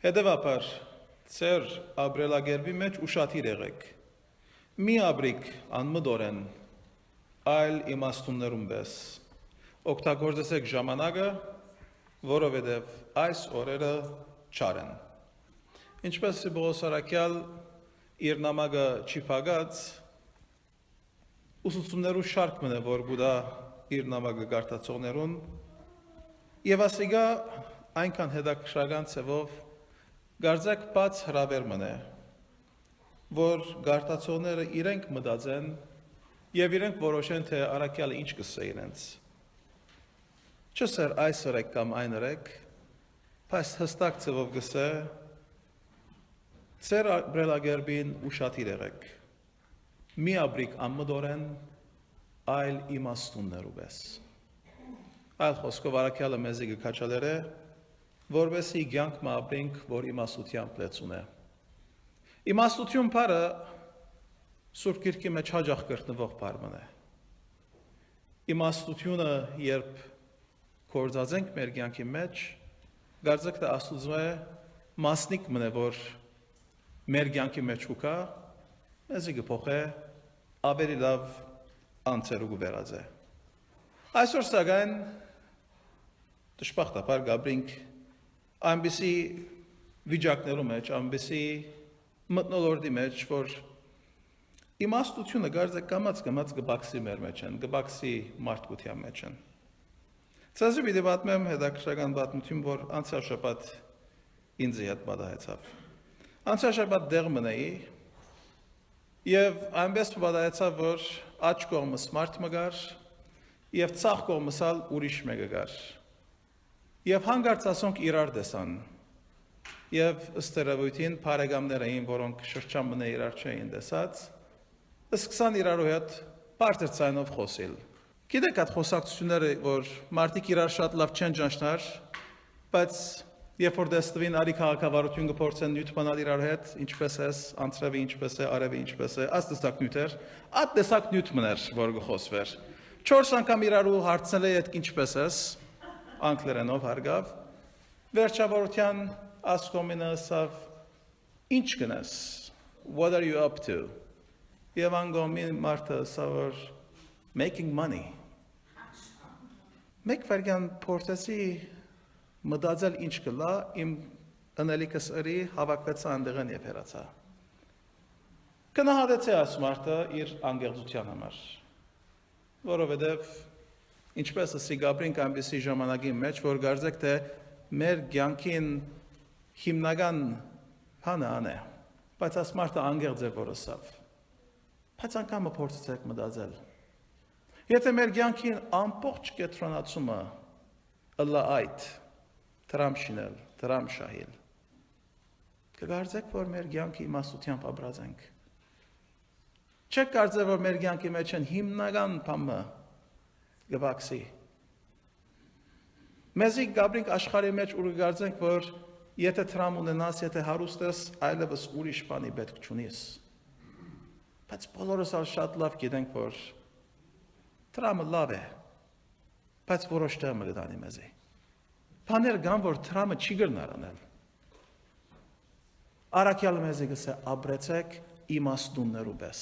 Հետևաբար, ծեր ապրելակերպի մեջ ուշադիր եղեք։ Մի ապրիկ անմտորեն, այլ իմաստուններում պես։ Օգտագործեք ժամանակը, որովհետև այս օրերը չար են։ Ինչպես Պողոս առաքյալ իր նամակը չի փակած, ուսուցումներու շարք մնա, որ գուտա իր նամակը կարդացողներուն, եւ ասիկա այնքան հետաքրքրական ցևով գարձակ բաց հրավեր մնա, որ կարդացողները իրենք մտածեն եւ իրենք որոշեն, թե առաքյալը ինչ կսե իրենց։ Չսեր այս օրեք կամ այն օրեք, բայց հստակ ցևով գսե, ծեր ապրելակերպին ուշադիր եղեք։ Մի ապրիկ անմտորեն, այլ իմաստուններու պես։ Այլ խոսքով առաքյալը մեզի կքաջալեր է, որովհետեւ կյանք մը ապրենք, որ իմաստությամբ լեցուն է։ Իմաստություն բառը Սուրբ Գիրքի մեջ հաճախ գտնվող բառ է։ Իմաստությունը, երբ գործածենք մեր կյանքի մեջ, գարձեք թե Աստուծո է մասնիկ մնե, որ մեր կյանքի մեջ ուկա, մեզի կփոխե ավելի լավ անցերու կվերած է։ Այսօր սակայն դժբախտաբար գաբրինք այնպիսի վիճակներու մեջ, այնպիսի մթնոլորտի մեջ, որ իմաստությունը գարձեք կամած կբաքսի մեր մեջ են, կբաքսի մարդկության մեջ են։ Ցեզի պիտի պատմեմ հետաքրքրական պատմություն, որ անցյալ շաբաթ ինձի հետ պատահեցավ։ Անցյալ շաբաթ դեղ մնայի եւ այնպես պատահեցավ, որ աջ կողմս մարդ մը գար եւ ցախ կողմս ալ ուրիշ մեկը գար։ Եվ հանգարց ասոնք իրար տեսան։ Եվ ըստ երևույթին բարեկամներ էին, որոնք շրջան մնա իրար չէին տեսած, սկսան իրարու հետ բարձր ցայնով խոսել։ Գիտեք այդ խոսակցությունները, որ մարդիկ իրար շատ լավ չեն ճանչնար, բայց երբ որ դեստվին արի քաղաքավարություն կփորձեն նյութ բանալ իրար հետ, ինչպես էս, անցրևի ինչպես է, արևի ինչպես է, այս տեսակ նյութեր, այդ տեսակ նյութ մներ, որ կխոսվեր։ 4 անգամ իրարու հարցնել է այդ ինչպես ես, անգլերենով հարգավ, վերջավորության ասկոմինը ասավ, ինչ կնես, what are you up to? Եվ անգոմին մարդը ասավ, making money. Մեկ վարգան փորձեցի մտածել ինչ կլա, իմ ընելիքս ըրի հավաքվեցա անդեղեն եւ հեռացա։ Կնահատեցի այս մարդը իր անգեղծության համար, որովհետեւ ինչպես ասի գաբրինք այնպիսի ժամանակի մեջ, որ գարձեք թե մեր կյանքին հիմնական բանը անե, բայց այս մարդը անգեղծ է որսավ։ Բայց անգամ փորձեցեք մտածել։ Եթե մեր կյանքին ամբողջ կենտրոնացումը ըլլա այդ դրամ շինել, դրամ շահել, կգարձեք, որ մեր կյանքի իմաստությամբ ապրած ենք։ Չեք կարծել, որ մեր կյանքի մեջ են հիմնական բանը գվաքսի։ Մեզի գաբրինք աշխարհի մեջ ու կգարձենք, որ եթե դրամ ունենաս, եթե հարուստ ես, այլևս ուրիշ բանի պետք չունիս։ Բայց բոլորս ալ շատ լավ գիտենք, որ դրամը լավ է, բայց որոշ տեղը կդանի մեզի։ Բաներ կան, որ դրամը չի գրնար անել։ Առաքյալը մեզի գսե ապրեցեք իմաստուններու պես։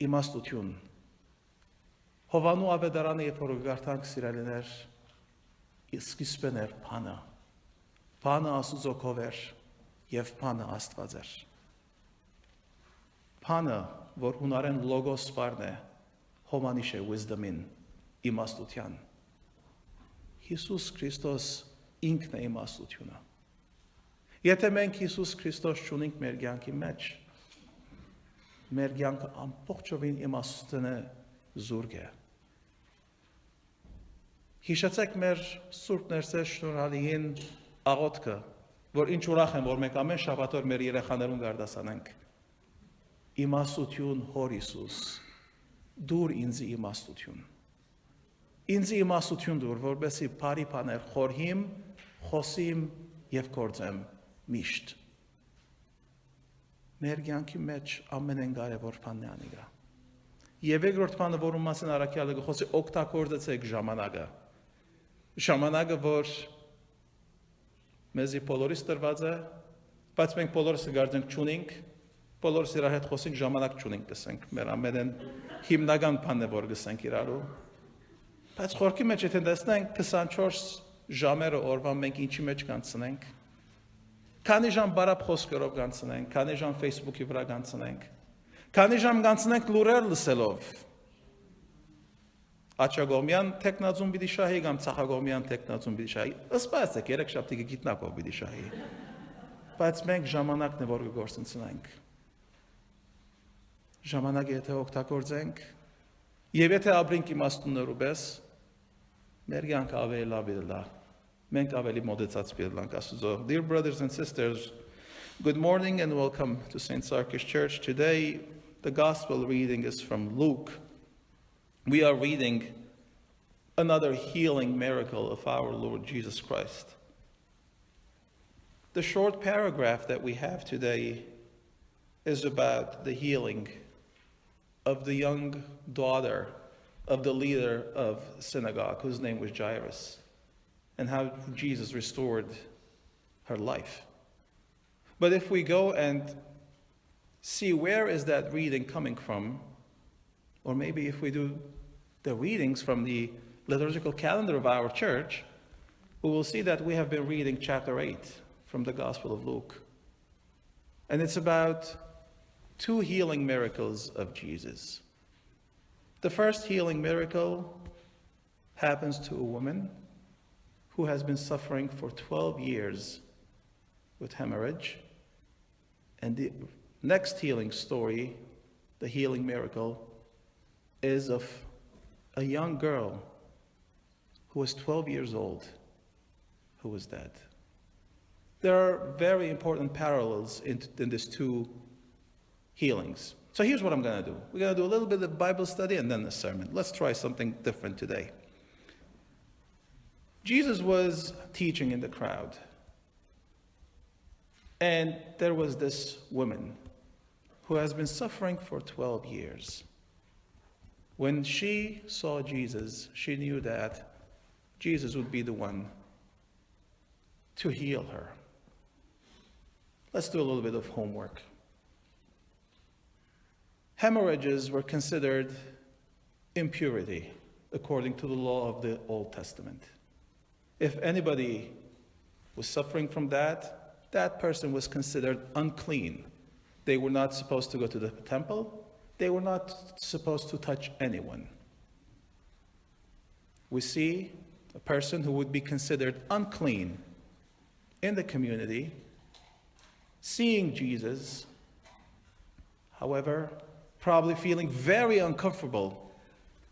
Իմաստություն։ Հովանու ավետարանը, երբ որ գարտանք սիրելիներ, սկիզբն էր բանը։ Բանը Աստուծո քով էր եւ բանը Աստված էր։ Բանը, որ հունարեն լոգոս բառն է, հոմանիշ է wisdom-ին, իմաստության։ Հիսուս Քրիստոս ինքն է իմաստությունը։ Եթե մենք Հիսուս Քրիստոս չունենք մեր կյանքի մեջ, մեր կյանքը ամբողջովին իմաստությունը զուրկ է։ Հիշեցեք մեր Սուրբ Ներսես շնորհալիին աղոթքը, որ ինչ ուրախ եմ, որ մենք ամեն շաբաթ օր մեր երեխաներուն գարդասանենք։ Իմաստություն Հոր Հիսուս, դուր ինձի իմաստություն։ Ինձի իմաստություն դուր, որբեսի բարի բաներ խորհիմ, խոսիմ եւ գործեմ միշտ։ Մեր կյանքի մեջ ամենեն կարևոր բանն է անիկա։ Եվ երկրորդ բանը, որում մասին առաքյալը գխոսի, օգտագործեցեք ժամանակը։ Ժամանակը, որ մեզի բոլորիս տրված է, բայց մենք բոլորս գարձենք չունենք, բոլորս իրար հետ խոսենք ժամանակ չունենք գսենք, մեր ամենեն հիմնական բանն է որ գսենք իրարու։ Բայց խորքի մեջ եթե տեսնենք 24 ժամերը օրվա մենք ինչի մեջ կանցնենք, քանի ժամ բարապ խոսքերով կանցնենք, քանի ժամ Facebook-ի վրա կանցնենք, քանի ժամ կանցնենք լուրեր լսելով, Աչագոմյան տեխնազում պիտի շահի կամ Ցախագոմյան տեխնազում պիտի շահի, ըսպայց է երեք շաբթի գիտնակով պիտի շահի, բայց մենք ժամանակն է որ գործընծնենք, ժամանակը եթե օգտագործենք, եւ եթե ապրենք իմաստուններու պես, մեր կյանքը ավելի լավ է, մենք ավելի մոդեցած պիտի Աստծո։ Dear brothers and sisters, good morning and welcome to St. Sarkis Church. Today, the gospel reading is from Luke. We are reading another healing miracle of our Lord Jesus Christ. The short paragraph that we have today is about the healing of the young daughter of the leader of the synagogue, whose name was Jairus, and how Jesus restored her life. But if we go and see where is that reading coming from, or maybe if we do the readings from the liturgical calendar of our church, we will see that we have been reading chapter 8 from the Gospel of Luke. And it's about two healing miracles of Jesus. The first healing miracle happens to a woman who has been suffering for 12 years with hemorrhage. And the next healing story, the healing miracle, is of a young girl who was 12 years old who was dead. There are very important parallels in these two healings. So here's what I'm going to do. We're going to do a little bit of Bible study and then the sermon. Let's try something different today. Jesus was teaching in the crowd. And there was this woman who has been suffering for 12 years. When she saw Jesus, she knew that Jesus would be the one to heal her. Let's do a little bit of homework. Hemorrhages were considered impurity according to the law of the Old Testament. If anybody was suffering from that, that person was considered unclean. They were not supposed to go to the temple. They were not supposed to touch anyone. We see a person who would be considered unclean in the community, seeing Jesus, however, probably feeling very uncomfortable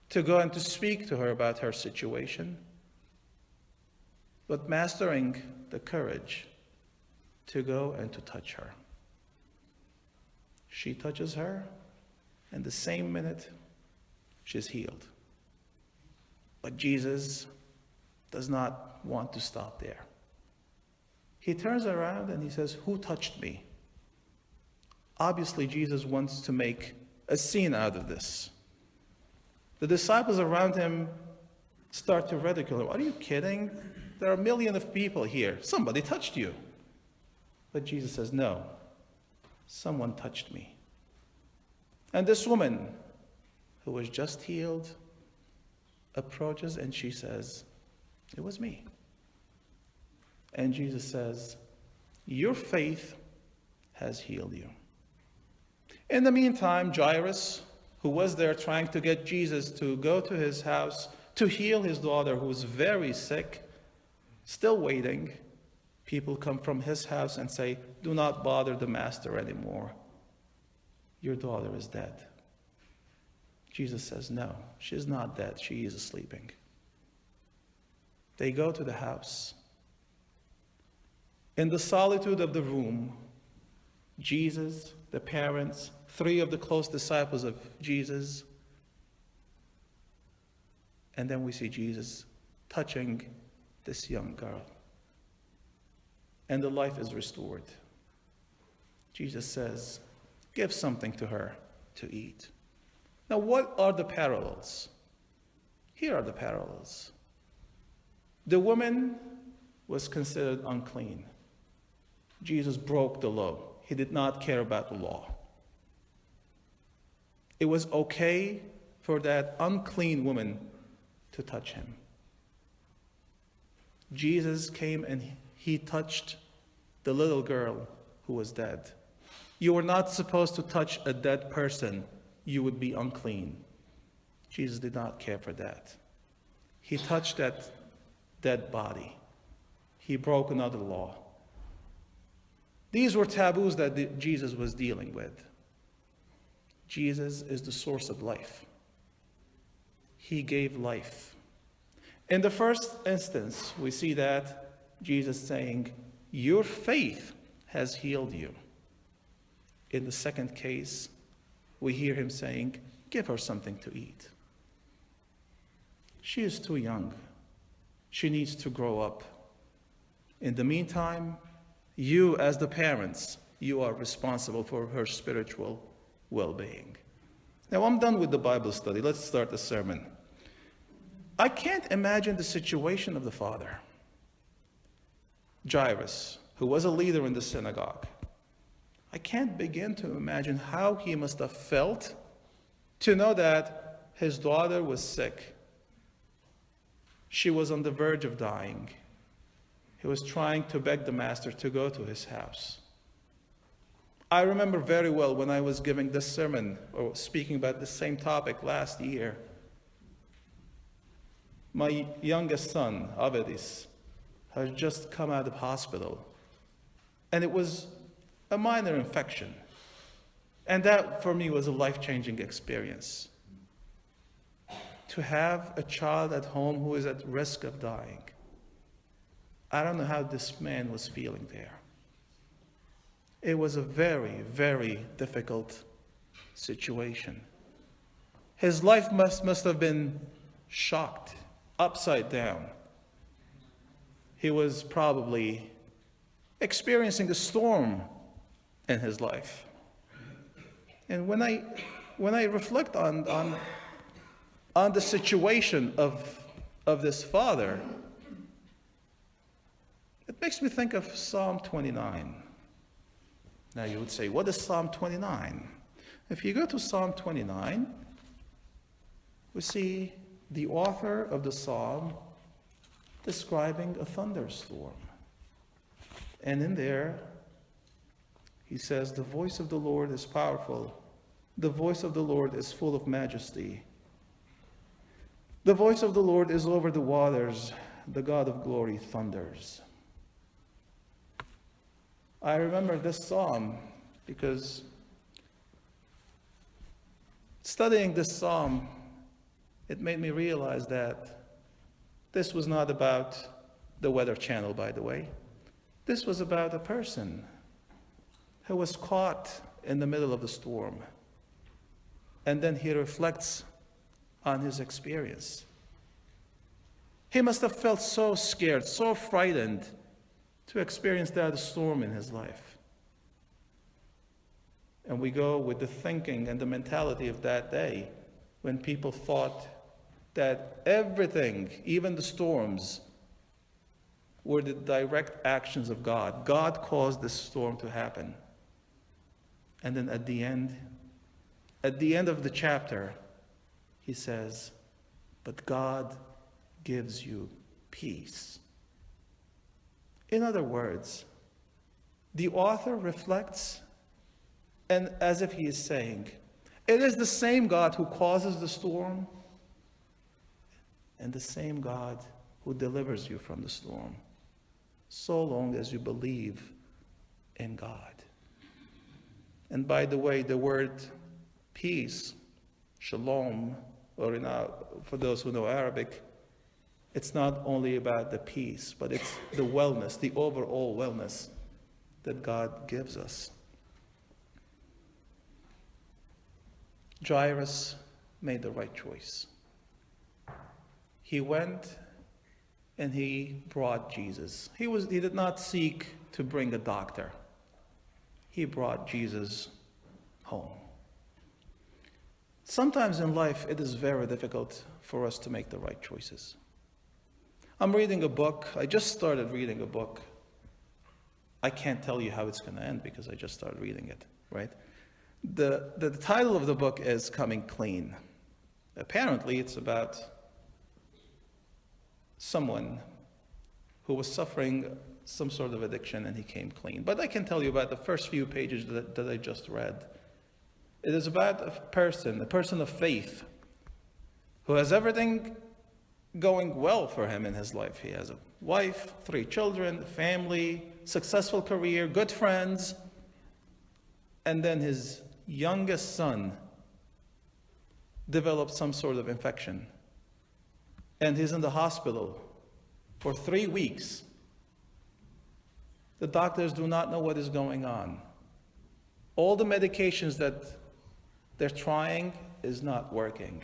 to go and to speak to her about her situation, but mastering the courage to go and to touch her. She touches her, and the same minute, she's healed. But Jesus does not want to stop there. He turns around and he says, "Who touched me?" Obviously, Jesus wants to make a scene out of this. The disciples around him start to ridicule him. Are you kidding? There are millions of people here. Somebody touched you. But Jesus says, "No, someone touched me." And this woman, who was just healed, approaches and she says, "It was me." And Jesus says, "Your faith has healed you." In the meantime, Jairus, who was there trying to get Jesus to go to his house to heal his daughter, who was very sick, still waiting, people come from his house and say, "Do not bother the master anymore. Your daughter is dead." Jesus says, "No, she's not dead. She is sleeping." They go to the house. In the solitude of the room, Jesus, the parents, 3 of the close disciples of Jesus, and then we see Jesus touching this young girl. And the life is restored. Jesus says, "Give something to her to eat." Now, what are the parallels? Here are the parallels. The woman was considered unclean. Jesus broke the law. He did not care about the law. It was okay for that unclean woman to touch him. Jesus came and he touched the little girl who was dead. You were not supposed to touch a dead person. You would be unclean. Jesus did not care for that. He touched that dead body. He broke another law. These were taboos that Jesus was dealing with. Jesus is the source of life. He gave life. In the first instance, we see that Jesus saying, "Your faith has healed you." In the second case, we hear him saying, "Give her something to eat. She is too young. She needs to grow up. In the meantime, you as the parents, you are responsible for her spiritual well-being." Now I'm done with the Bible study. Let's start the sermon. I can't imagine the situation of the father, Jairus, who was a leader in the synagogue. I can't begin to imagine how he must have felt to know that his daughter was sick. She was on the verge of dying. He was trying to beg the master to go to his house. I remember very well when I was giving this sermon or speaking about the same topic last year. My youngest son, Avedis, had just come out of hospital. And it was a minor infection. And that, for me, was a life-changing experience. To have a child at home who is at risk of dying. I don't know how this man was feeling there. It was a very, very difficult situation. His life must have been shocked, upside down. He was probably experiencing a storm in his life. And when I reflect on the situation of this father, it makes me think of Psalm 29. Now you would say, what is Psalm 29? If you go to Psalm 29, we see the author of the psalm describing a thunderstorm. And in there, he says, "The voice of the Lord is powerful. The voice of the Lord is full of majesty. The voice of the Lord is over the waters. The God of glory thunders." I remember this psalm because studying this psalm, it made me realize that this was not about the Weather Channel, by the way. This was about a person who was caught in the middle of the storm. And then he reflects on his experience. He must have felt so scared, so frightened to experience that storm in his life. And we go with the thinking and the mentality of that day when people thought that everything, even the storms, were the direct actions of God. God caused this storm to happen. And then at the end of the chapter, he says, "But God gives you peace." In other words, the author reflects, and as if he is saying, it is the same God who causes the storm and the same God who delivers you from the storm, so long as you believe in God. And by the way, the word peace, shalom, or for those who know Arabic, it's not only about the peace, but it's the wellness, the overall wellness that God gives us. Jairus made the right choice. He went and he brought Jesus. He did not seek to bring a doctor. He brought Jesus home. Sometimes in life, it is very difficult for us to make the right choices. I'm reading a book. I just started reading a book. I can't tell you how it's going to end because I just started reading it, right? The title of the book is Coming Clean. Apparently, it's about someone who was suffering some sort of addiction and he came clean. But I can tell you about the first few pages that I just read. It is about a person of faith, who has everything going well for him in his life. He has a wife, 3 children, family, successful career, good friends. And then his youngest son developed some sort of infection. And he's in the hospital for 3 weeks. The doctors do not know what is going on. All the medications that they're trying is not working.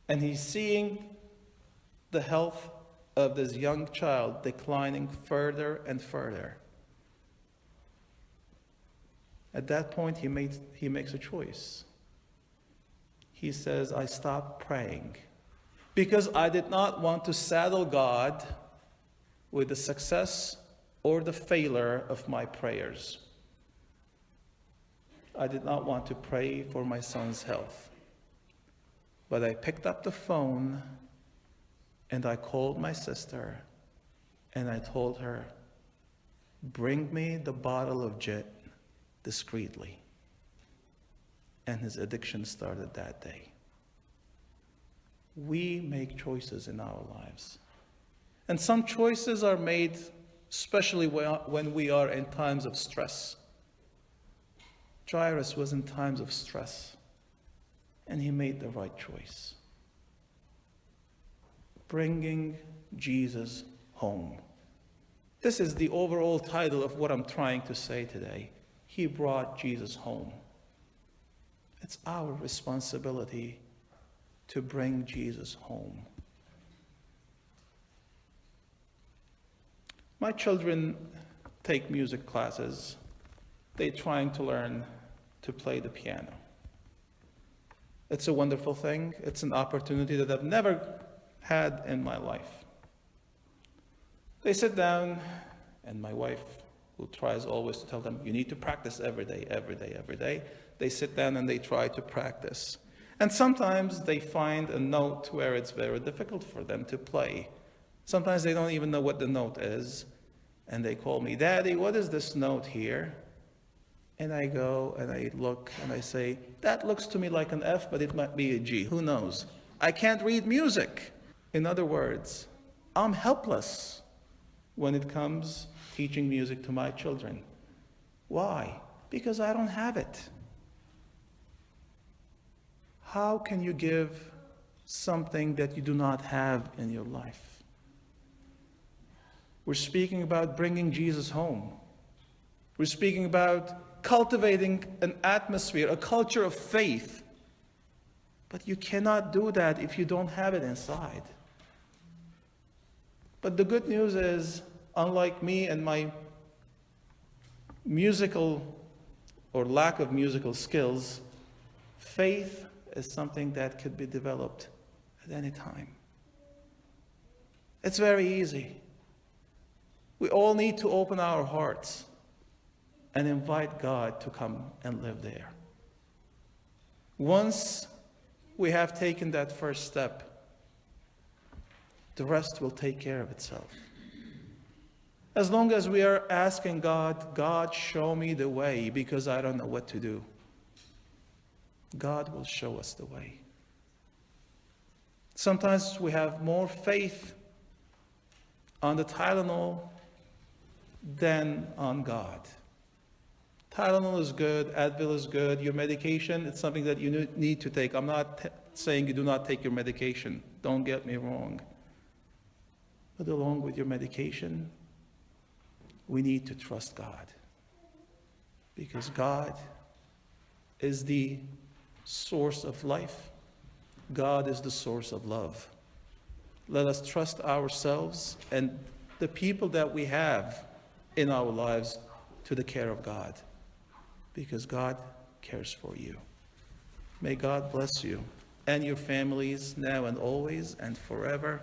And he's seeing the health of this young child declining further and further. At that point, he makes a choice. He says, I stopped praying because I did not want to saddle God with the success or the failure of my prayers. I did not want to pray for my son's health. But I picked up the phone and I called my sister and I told her, bring me the bottle of gin discreetly. And his addiction started that day. We make choices in our lives. And some choices are made especially when we are in times of stress. Jairus was in times of stress, and he made the right choice. Bringing Jesus home. This is the overall title of what I'm trying to say today. He brought Jesus home. It's our responsibility to bring Jesus home. My children take music classes. They're trying to learn to play the piano. It's a wonderful thing. It's an opportunity that I've never had in my life. They sit down, and my wife, who tries always to tell them, you need to practice every day, every day, every day. They sit down and they try to practice. And sometimes they find a note where it's very difficult for them to play. Sometimes they don't even know what the note is. And they call me, Daddy, what is this note here? And I go and I look and I say, that looks to me like an F, but it might be a G. Who knows? I can't read music. In other words, I'm helpless when it comes teaching music to my children. Why? Because I don't have it. How can you give something that you do not have in your life? We're speaking about bringing Jesus home. We're speaking about cultivating an atmosphere, a culture of faith. But you cannot do that if you don't have it inside. But the good news is, unlike me and my musical or lack of musical skills, faith is something that could be developed at any time. It's very easy. We all need to open our hearts and invite God to come and live there. Once we have taken that first step, the rest will take care of itself. As long as we are asking God, God, show me the way because I don't know what to do, God will show us the way. Sometimes we have more faith on the Tylenol than on God. Tylenol is good, Advil is good, your medication, it's something that you need to take. I'm not saying you do not take your medication, don't get me wrong. But along with your medication, we need to trust God. Because God is the source of life. God is the source of love. Let us trust ourselves and the people that we have in our lives to the care of God, because God cares for you. May God bless you and your families now and always and forever.